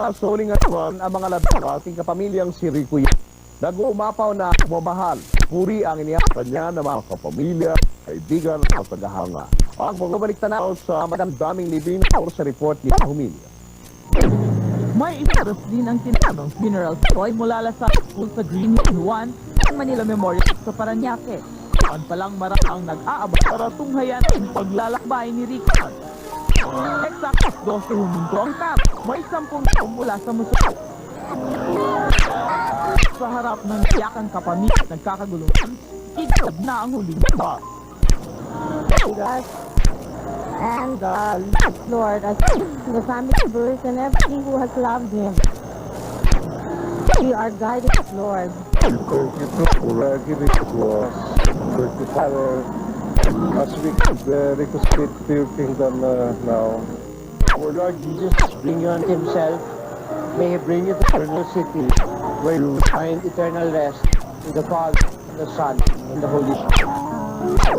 Sa huling arawan, ang mga labing ating kapamilyang si Rico nag-uumapaw na mamahal. Puri ang iniyapan niya ng mga kapamilya, kaibigan at tagahanga. Ang pagbabalik tanaw sa madamdaming libing sa report ni Humilya. May isaros din ang tinanong funeral toy mula sa school sa Green Hills 1 ang Manila Memorial sa Paranaque. Saan palang maraming nag-aabot para tunghayan ang paglalakbay ni Rico. Eksakto 12 huminto ang tap. May 10 taong mula sa museo. Sa harap ng iyakang kapamilya at nagkakaguluhan, igab na ang huling baba. God and Lord, as the family members and everything who has loved him. We are guided, Lord. Thank you for giving to us. Thank you, Father, as we reconstruct your kingdom now. Our Lord Jesus bring you on himself. May he bring you to eternal city, where you find eternal rest in the Father, the Son, and the Holy Spirit.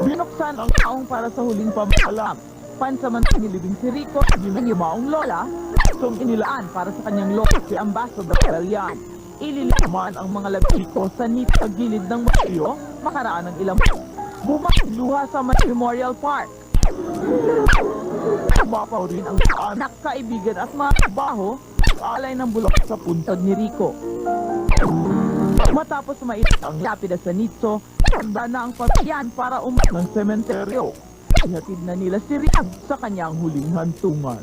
Binuksan ang taong para sa huling pamahalang. Pansamantang nilibing si Rico, ginangimaong lola, kung inilaan para sa kanyang lola si Ambassador Belian. Ililiman ang mga labiko sa nito gilid ng Mayo, makaraan ng ilang bumakiluha sa Memorial Park. Umapaw rin ang anak, kaibigan at mga kabaho, alay ng bulok sa puntod ni Rico. Matapos maitat ang lapida sa Nitso, handa na ang pamilyan para umat ng sementeryo. Ihatid na nila si Rico sa kanyang huling hantungan.